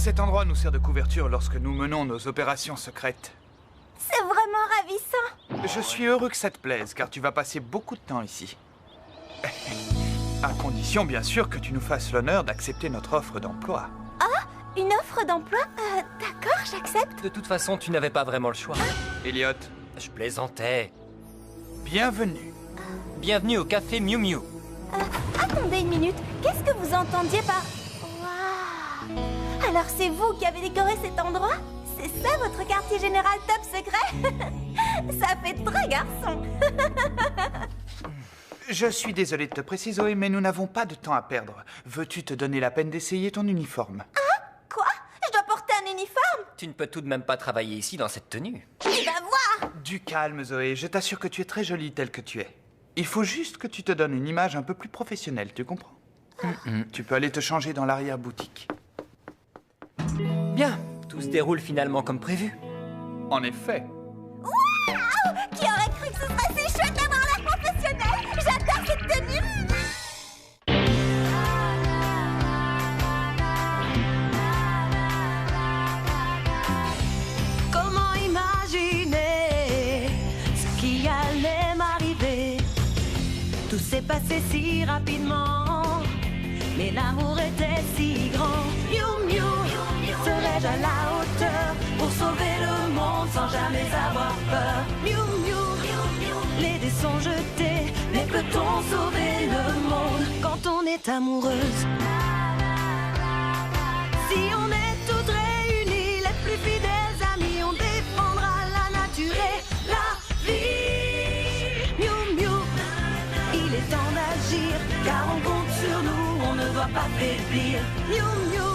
Cet endroit nous sert de couverture lorsque nous menons nos opérations secrètes. C'est vraiment ravissant. Je suis heureux que ça te plaise, car tu vas passer beaucoup de temps ici. À condition, bien sûr, que tu nous fasses l'honneur d'accepter notre offre d'emploi. Une offre d'emploi D'accord, j'accepte. De toute façon, tu n'avais pas vraiment le choix. Elliot, Je plaisantais. bienvenue. Bienvenue au café Miu Miu. Attendez une minute. Qu'est-ce que vous entendiez par... Waouh! Alors c'est vous qui avez décoré cet endroit? C'est ça votre quartier général top secret? Ça fait très garçon. Je suis désolé de te préciser, Zoé, mais nous n'avons pas de temps à perdre. Veux-tu te donner la peine d'essayer ton uniforme? Quoi? Je dois porter un uniforme? Tu ne peux tout de même pas travailler ici dans cette tenue. Tu vas voir! Du calme, Zoé. Je t'assure que tu es très jolie telle que tu es. Il faut juste que tu te donnes une image un peu plus professionnelle, tu comprends? Tu peux aller te changer dans l'arrière-boutique. Bien, tout se déroule finalement comme prévu. En effet. Qui aurait cru que ce serait si chouette d'avoir l'air professionnel? J'adore cette tenue! Comment imaginer ce qui allait m'arriver? Tout s'est passé si rapidement, mais l'amour était si grand. Miu Miu, serais-je à la hauteur pour sauver le monde sans jamais avoir peur? Miu Miu, les dés sont jetés, mais peut-on sauver le monde quand on est amoureuse? Si on est toutes réunies, les plus fidèles amis, on défendra la nature et la vie. Miu Miu, il est temps d'agir, car on compte sur nous, on ne doit pas faiblir. Miu Miu,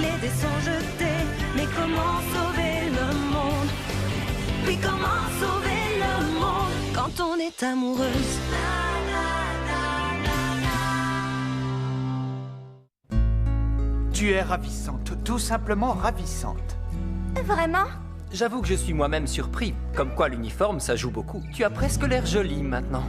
les dés sont jetés, mais comment sauver le monde? Puis comment sauver le monde quand on est amoureuse? Tu es ravissante, tout simplement ravissante. Vraiment? J'avoue que je suis moi-même surpris. Comme quoi l'uniforme, ça joue beaucoup. Tu as presque l'air jolie maintenant.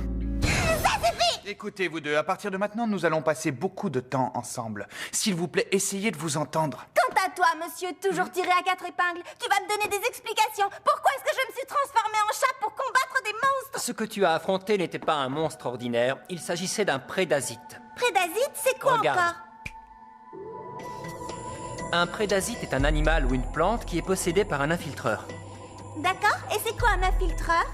Écoutez, vous deux, à partir de maintenant, nous allons passer beaucoup de temps ensemble. S'il vous plaît, essayez de vous entendre. Quant à toi, monsieur, toujours tiré à quatre épingles, tu vas me donner des explications. Pourquoi est-ce que je me suis transformée en chat pour combattre des monstres? Ce que tu as affronté n'était pas un monstre ordinaire, il s'agissait d'un prédasite. Prédasite, c'est quoi Regarde. encore? Un prédasite est un animal ou une plante qui est possédé par un infiltreur. D'accord, et c'est quoi un infiltreur?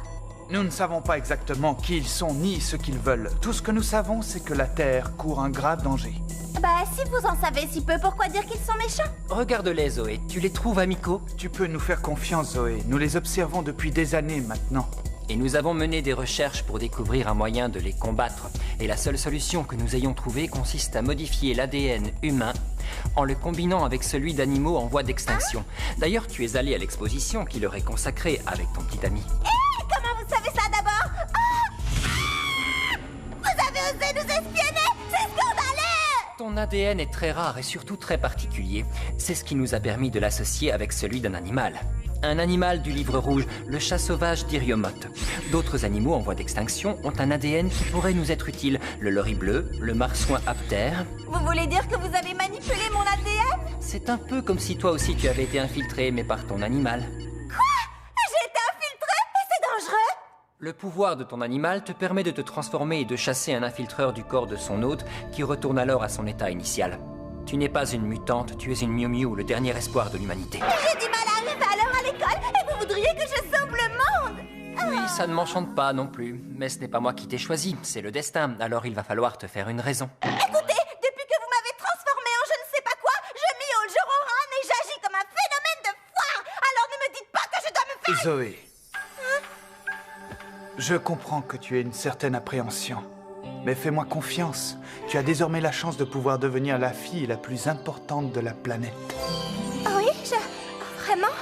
Nous ne savons pas exactement qui ils sont ni ce qu'ils veulent. Tout ce que nous savons, c'est que la Terre court un grave danger. Bah, si vous en savez si peu, pourquoi dire qu'ils sont méchants? Regarde-les, Zoé. Tu les trouves amicaux? Tu peux nous faire confiance, Zoé. Nous les observons depuis des années maintenant. Et nous avons mené des recherches pour découvrir un moyen de les combattre. Et la seule solution que nous ayons trouvée consiste à modifier l'ADN humain en le combinant avec celui d'animaux en voie d'extinction. D'ailleurs, tu es allé à l'exposition qui leur est consacrée avec ton petit ami. Comment vous savez ça d'abord? Vous avez osé nous espionner? C'est scandaleux! Ton ADN est très rare et surtout très particulier. C'est ce qui nous a permis de l'associer avec celui d'un animal. Un animal du livre rouge, le chat sauvage d'Iriomote. D'autres animaux en voie d'extinction ont un ADN qui pourrait nous être utile. Le lori bleu, le marsouin aptère. Vous voulez dire que vous avez manipulé mon ADN? C'est un peu comme si toi aussi tu avais été infiltré, mais par ton animal. J'ai été infiltrée et c'est dangereux! Le pouvoir de ton animal te permet de te transformer et de chasser un infiltreur du corps de son hôte, qui retourne alors à son état initial. Tu n'es pas une mutante, tu es une Miu Miu, le dernier espoir de l'humanité. J'ai du mal à arriver à l'heure à l'école et vous voudriez que je sauve le monde! Oui, ça ne m'enchante pas non plus. Mais ce n'est pas moi qui t'ai choisi, c'est le destin. Alors il va falloir te faire une raison. Écoutez, depuis que vous m'avez transformée en je ne sais pas quoi, je miaule, je ronronne et j'agis comme un phénomène de foire! Alors ne me dites pas que je dois me faire... Zoé. Je comprends que tu aies une certaine appréhension. Mais fais-moi confiance. Tu as désormais la chance de pouvoir devenir la fille la plus importante de la planète. Oui, Vraiment?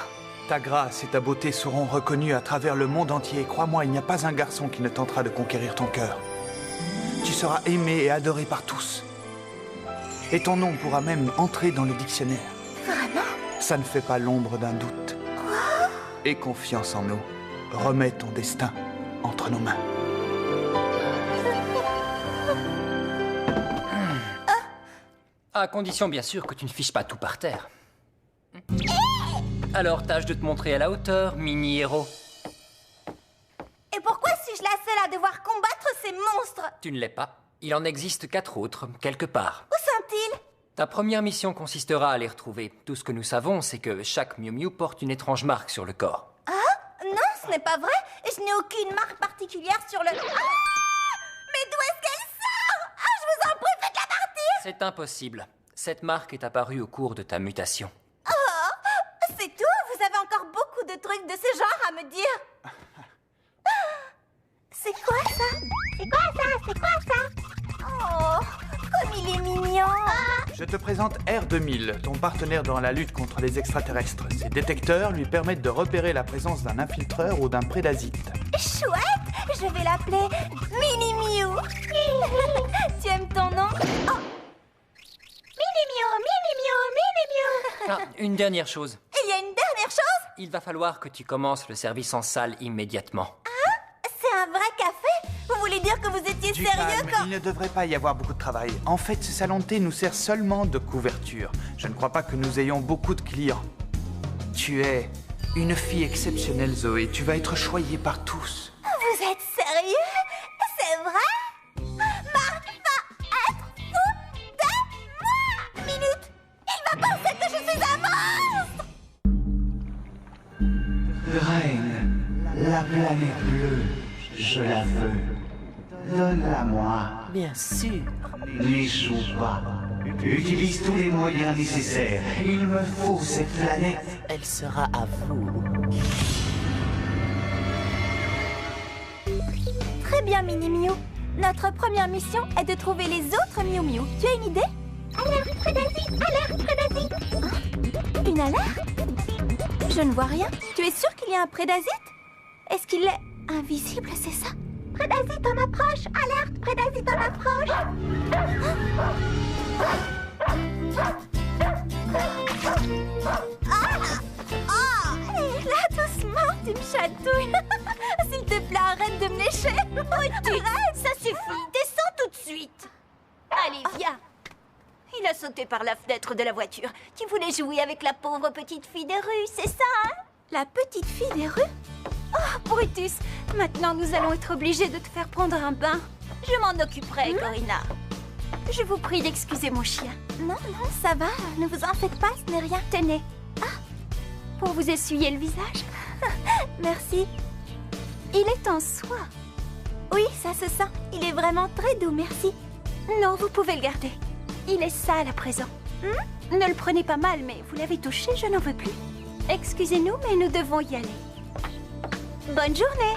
Ta grâce et ta beauté seront reconnues à travers le monde entier. Crois-moi, il n'y a pas un garçon qui ne tentera de conquérir ton cœur. Tu seras aimé et adoré par tous. Et ton nom pourra même entrer dans le dictionnaire. Vraiment? Ça ne fait pas l'ombre d'un doute. Aie confiance en nous. Remets ton destin entre nos mains. À condition bien sûr que tu ne fiches pas tout par terre. Alors tâche de te montrer à la hauteur, mini-héros. Et pourquoi suis-je la seule à devoir combattre ces monstres? Tu ne l'es pas. Il en existe 4 autres, quelque part. Où sont-ils? Ta première mission consistera à les retrouver. Tout ce que nous savons, c'est que chaque Miu Miu porte une étrange marque sur le corps. Ah? Non, ce n'est pas vrai. Je n'ai aucune marque particulière sur le... Ah! Mais d'où est-ce qu'elle sort? Ah, je vous en prie, faites-la partir! C'est impossible. Cette marque est apparue au cours de ta mutation. Oh! C'est tout? Vous avez encore beaucoup de trucs de ce genre à me dire? C'est quoi ça? C'est quoi ça? C'est quoi ça? Oh, comme il est mignon! Je te présente R2000, ton partenaire dans la lutte contre les extraterrestres. Ses détecteurs lui permettent de repérer la présence d'un infiltreur ou d'un prédasite. Chouette! Je vais l'appeler Mini Miu! Tu aimes ton nom? Oh! Mini Miu! Mini Miu! Mini Miu! Ah, une dernière chose. Il y a une dernière chose? Il va falloir que tu commences le service en salle immédiatement. C'est un vrai café? Vous voulez dire que vous étiez Du sérieux calme, quand... il ne devrait pas y avoir beaucoup de travail. En fait, ce salon de thé nous sert seulement de couverture. Je ne crois pas que nous ayons beaucoup de clients. Tu es une fille exceptionnelle, Zoé. Tu vas être choyée par tous. Vous êtes sérieux? C'est vrai? Marc va être fou de moi! Minute! Il va penser que je suis un monstre! Reine, la planète bleue, je la veux. Donne-la-moi. Bien sûr. N'échoue pas. Utilise tous les moyens nécessaires. Il me faut cette planète. Elle sera à vous. Très bien, Mini Miu. Notre première mission est de trouver les autres Miu Miu. Tu as une idée? Alerte prédasite! Alerte prédasite! Hein? Une alerte? Je ne vois rien. Tu es sûr qu'il y a un prédasite? Est-ce qu'il est invisible, c'est ça? Prédasite en approche! Alerte prédasite en approche! Et là, doucement, tu me chatouilles. S'il te plaît, arrête de me lécher. Ça suffit, descends tout de suite. Allez, viens. Il a sauté par la fenêtre de la voiture. Tu voulais jouer avec la pauvre petite fille des rues, c'est ça, hein? La petite fille des rues? Oh, Brutus, maintenant nous allons être obligés de te faire prendre un bain. Je m'en occuperai, Corinna. Je vous prie d'excuser mon chien. Non, non, ça va, ne vous en faites pas, ce n'est rien. Tenez. Ah, pour vous essuyer le visage. Merci. Il est en soie. Oui, ça se sent. Il est vraiment très doux, merci. Non, vous pouvez le garder. Il est sale à présent. Ne le prenez pas mal, mais vous l'avez touché, je n'en veux plus. Excusez-nous, mais nous devons y aller. Bonne journée.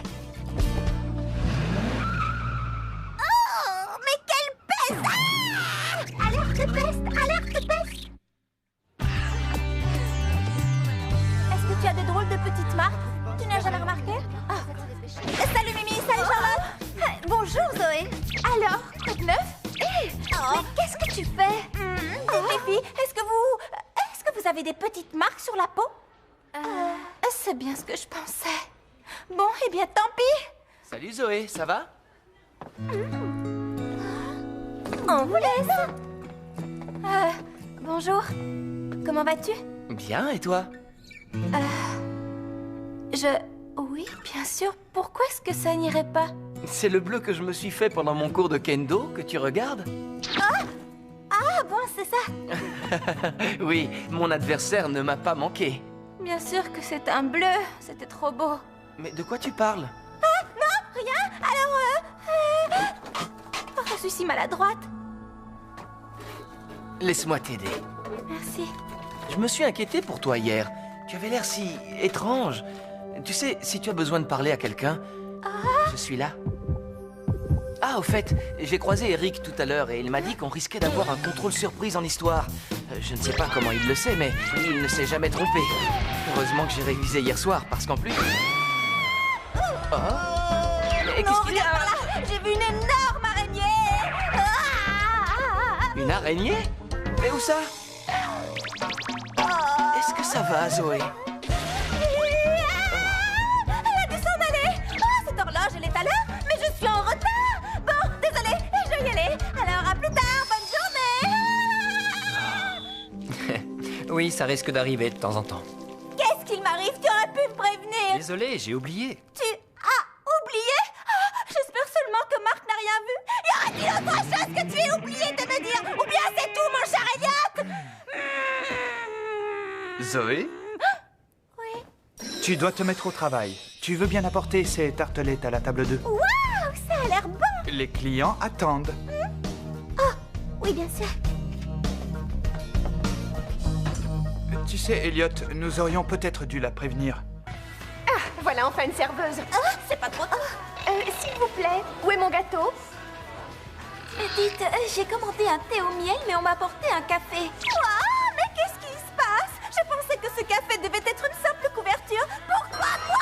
Oh, mais quelle peste! Ah! Alerte peste! Alerte peste! Est-ce que tu as de drôles de petites marques? Tu n'as jamais remarqué? Salut Mimi, salut Charlotte. Bonjour Zoé. Alors, quoi de neuf? Mais qu'est-ce que tu fais? Les filles, est-ce que vous avez des petites marques sur la peau? C'est bien ce que je pensais. Bon, eh bien tant pis. Salut Zoé, ça va? On vous laisse. Bonjour. Comment vas-tu? Bien, et toi? Oui, bien sûr. Pourquoi est-ce que ça n'irait pas? C'est le bleu que je me suis fait pendant mon cours de kendo que tu regardes? Ah bon, c'est ça. Oui, mon adversaire ne m'a pas manqué. Bien sûr que c'est un bleu. C'était trop beau. Mais de quoi tu parles? Rien. Alors, oh, je suis si maladroite. Laisse-moi t'aider. Merci. Je me suis inquiété pour toi hier. Tu avais l'air si étrange. Tu sais, si tu as besoin de parler à quelqu'un, je suis là. Ah, au fait, j'ai croisé Eric tout à l'heure et il m'a dit qu'on risquait d'avoir un contrôle surprise en histoire. Je ne sais pas comment il le sait, mais il ne s'est jamais trompé. Heureusement que j'ai révisé hier soir, parce qu'en plus... Oh. Mais Non, qu'est-ce qu'il y regarde par a? là. J'ai vu une énorme araignée. Une araignée? Mais où ça? Est-ce que ça va, Zoé? Elle a dû s'en aller. Cette horloge, elle est à l'heure, mais je suis en retard. Bon, désolée, je dois y aller. Alors, à plus tard, bonne journée. Oui, ça risque d'arriver de temps en temps. Qu'est-ce qu'il m'arrive? Tu aurais pu me prévenir. Désolé, j'ai oublié. Tu as oublié? Ah, j'espère seulement que Marc n'a rien vu. Y aurait-il autre chose que tu aies oublié de me dire? Ou bien c'est tout, mon cher Elliot? Zoé? Oui. Tu dois te mettre au travail. Tu veux bien apporter ces tartelettes à la table 2? Waouh, ça a l'air bon. Les clients attendent. Oui, bien sûr. Tu sais, Elliot, nous aurions peut-être dû la prévenir. Voilà enfin une serveuse. C'est pas trop tôt. S'il vous plaît, où est mon gâteau? Dites, j'ai commandé un thé au miel, mais on m'a apporté un café. Waouh, mais qu'est-ce qui se passe? Je pensais que ce café devait être une simple couverture. Pourquoi moi?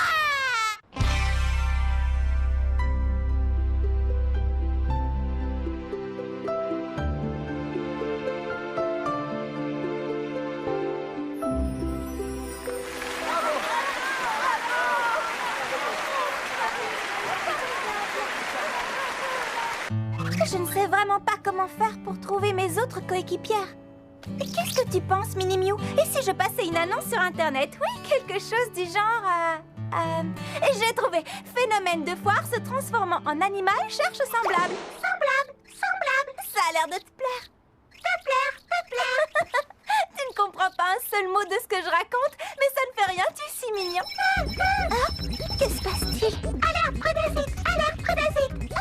Je ne sais vraiment pas comment faire pour trouver mes autres coéquipières. Qu'est-ce que tu penses, Mini Mew? Et si je passais une annonce sur Internet? Oui, quelque chose du genre... J'ai trouvé. Phénomène de foire se transformant en animal cherche semblable. Semblable. Ça a l'air de te plaire. Te plaire. Tu ne comprends pas un seul mot de ce que je raconte, mais ça ne fait rien, tu es si mignon. Ah, que se passe-t-il? Alerte prédasite.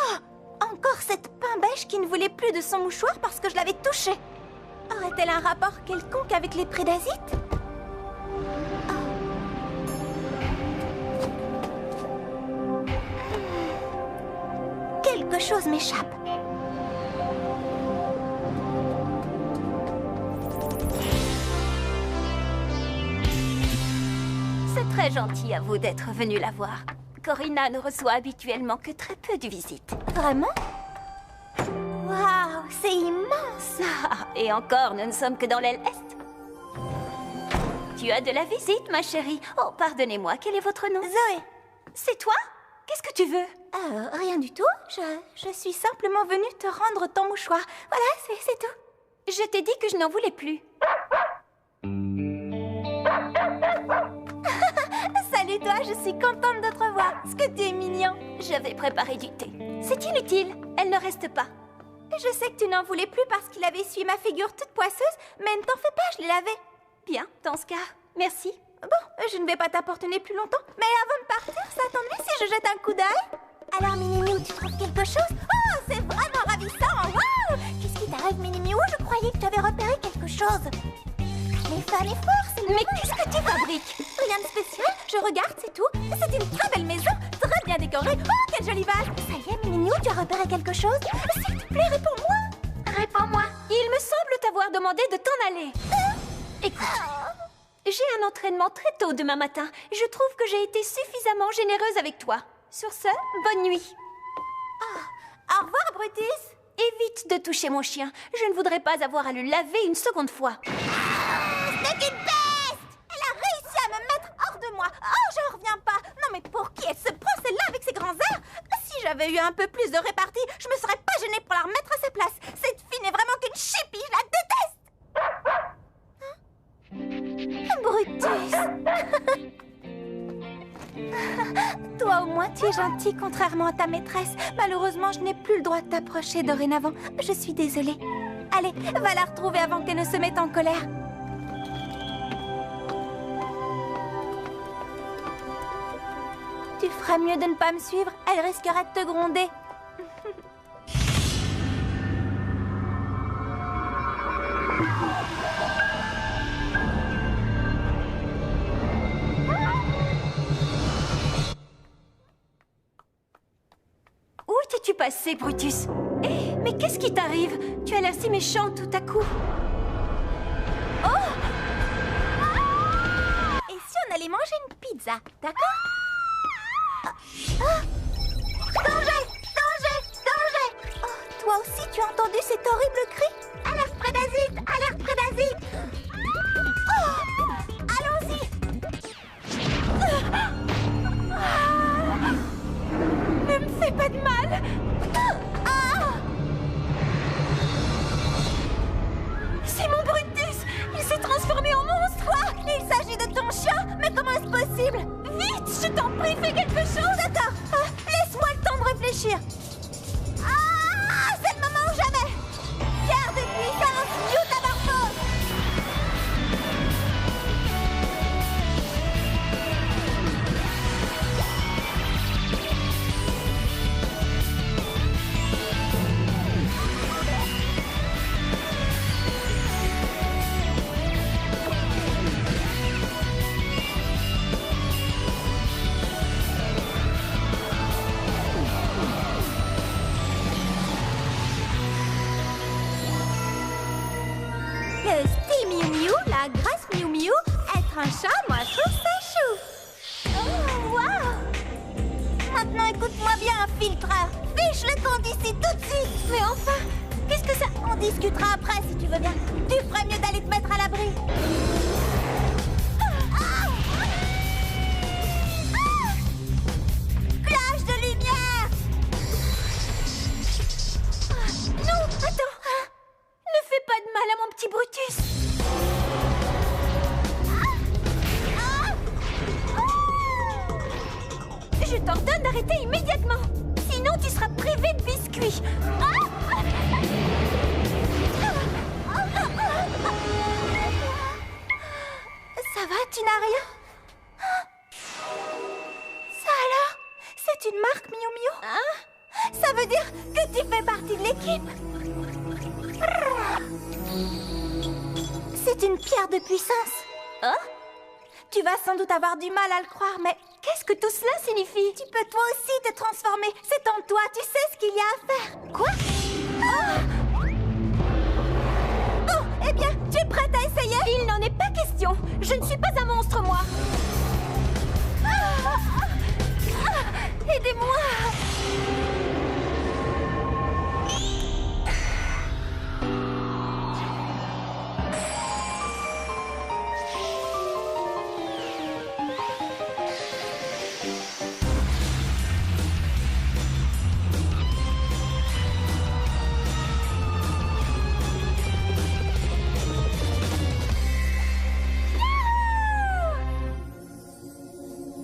Oh, encore cette pain beige qui ne voulait plus de son mouchoir parce que je l'avais touchée. Aurait-elle un rapport quelconque avec les prédasites? Quelque chose m'échappe. C'est très gentil à vous d'être venu la voir. Corinna ne reçoit habituellement que très peu de visites. Vraiment? Waouh, c'est immense! Ah, et encore, nous ne sommes que dans l'aile Est. Tu as de la visite, ma chérie. Oh, pardonnez-moi, quel est votre nom? Zoé. C'est toi? Qu'est-ce que tu veux? Rien du tout. Je suis simplement venue te rendre ton mouchoir. Voilà, c'est tout. Je t'ai dit que je n'en voulais plus. Salut toi, je suis contente de te revoir. Ce que tu es mignon. J'avais préparé du thé. C'est inutile, elle ne reste pas. Je sais que tu n'en voulais plus parce qu'il avait essuyé ma figure toute poisseuse, mais ne t'en fais pas, je l'ai lavé. Bien, dans ce cas, merci. Bon, je ne vais pas t'apporter plus longtemps, mais avant de partir, ça t'ennuie si je jette un coup d'œil? Alors, Mini Mew, tu trouves quelque chose? Oh, c'est vraiment ravissant! Waouh! Qu'est-ce qui t'arrive, Mini Mew? Je croyais que tu avais repéré quelque chose. Les fans et forts, c'est le... Mais qu'est-ce que tu fabriques? Rien de spécial, je regarde, c'est tout. C'est une très belle maison, très bien décorée. Oh, quelle jolie vase! Ça y est, Mini Mew, tu as repéré quelque chose? S'il te plaît, réponds-moi! Réponds-moi! Il me semble t'avoir demandé de t'en aller. Écoute, j'ai un entraînement très tôt demain matin. Je trouve que j'ai été suffisamment généreuse avec toi. Sur ce, bonne nuit. Au revoir, Brutus! Évite de toucher mon chien. Je ne voudrais pas avoir à le laver une seconde fois. C'est une peste! Elle a réussi à me mettre hors de moi. Oh, j'en reviens pas. Non, mais pour qui elle se prend celle-là avec ses grands airs? Si j'avais eu un peu plus de répartie, je me serais pas gênée pour la remettre à sa place. Cette fille n'est vraiment qu'une chipie, je la déteste. Brutus! Toi, au moins, tu es gentil, contrairement à ta maîtresse. Malheureusement, je n'ai plus le droit de t'approcher dorénavant. Je suis désolée. Allez, va la retrouver avant qu'elle ne se mette en colère. Tu ferais mieux de ne pas me suivre. Elle risquerait de te gronder. Où t'es-tu passé, Brutus? Hé, mais qu'est-ce qui t'arrive? Tu as l'air si méchant tout à coup. Et si on allait manger une pizza, d'accord? Danger! Danger! Danger! Oh, toi aussi, tu as entendu cet horrible cri? Alerte prédasite! Alerte prédasite! Oh, allons-y! Ne me fais pas de mal! C'est mon Brutus! est-ce possible? Vite, je t'en prie, fais quelque chose. D'accord, laisse-moi le temps de réfléchir. Ah, c'est le moment ou jamais. Pierre de puissance, Mutamorphose. Le style Miu Miu, la grâce Miu Miu, être un chat, moi je trouve ça chou. Oh, waouh! Maintenant écoute-moi bien, filtreur. Fiche le camp d'ici tout de suite. Mais enfin, qu'est-ce que ça... On discutera après si tu veux bien. Tu ferais mieux d'aller te mettre à l'abri. Clash de lumière! Non, attends. Ne fais pas de mal à mon petit Brutus. Je t'ordonne d'arrêter immédiatement. Sinon, tu seras privé de biscuits. Ça va, tu n'as rien? Ça alors? C'est une marque Miu Miu? Ça veut dire que tu fais partie de l'équipe? C'est une pierre de puissance. Oh? Tu vas sans doute avoir du mal à le croire, mais qu'est-ce que tout cela signifie? Tu peux toi aussi te transformer. C'est en toi, tu sais ce qu'il y a à faire. Quoi? Oh, eh bien, tu es prête à essayer? Il n'en est pas question. Je ne suis pas un monstre, moi. Aidez-moi.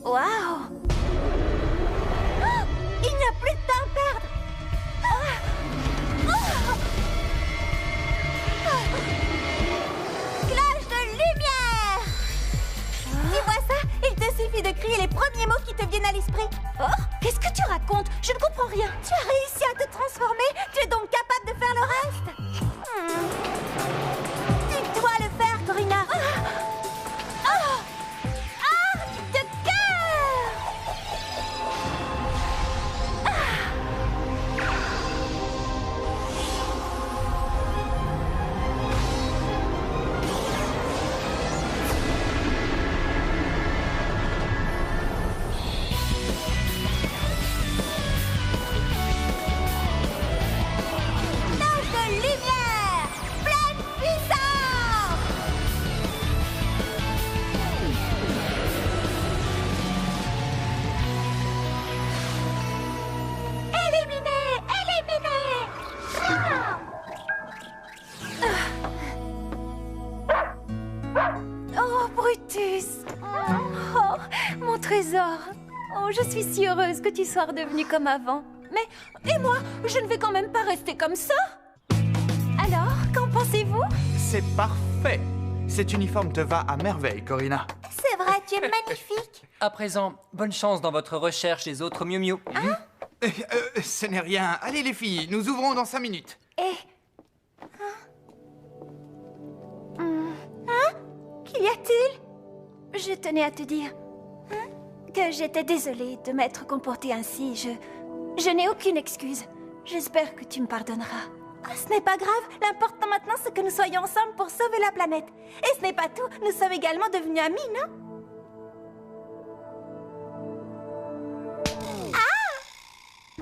Waouh! Il n'y a plus de temps à perdre! Clash de lumière! Tu vois ça? Il te suffit de crier les premiers mots qui te viennent à l'esprit. Oh! Qu'est-ce que tu racontes? Je ne comprends rien. Tu as réussi à te transformer? Tu es donc capable de faire le reste? Tu dois le faire, Corina! Oh, Brutus! Oh, mon trésor! Oh, je suis si heureuse que tu sois redevenu comme avant. Mais, et moi, je ne vais quand même pas rester comme ça! Alors, qu'en pensez-vous? C'est parfait. Cet uniforme te va à merveille, Corina. C'est vrai, tu es magnifique! À présent, bonne chance dans votre recherche des autres Miu Miu. Ce n'est rien. Allez les filles, nous ouvrons dans 5 minutes. Qu'y a-t-il? Je tenais à te dire que j'étais désolée de m'être comportée ainsi. Je n'ai aucune excuse. J'espère que tu me pardonneras. Ce n'est pas grave. L'important maintenant, c'est que nous soyons ensemble pour sauver la planète. Et ce n'est pas tout. Nous sommes également devenus amis, non?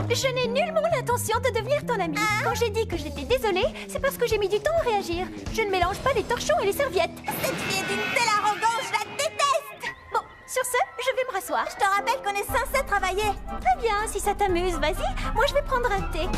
Je n'ai nullement l'intention de devenir ton amie. Quand j'ai dit que j'étais désolée, c'est parce que j'ai mis du temps à réagir. Je ne mélange pas les torchons et les serviettes. Cette fille est d'une telle arrogance, je la déteste. Bon, sur ce, je vais me rasseoir. Je te rappelle qu'on est censé travailler. Très bien, si ça t'amuse, vas-y. Moi, je vais prendre un thé.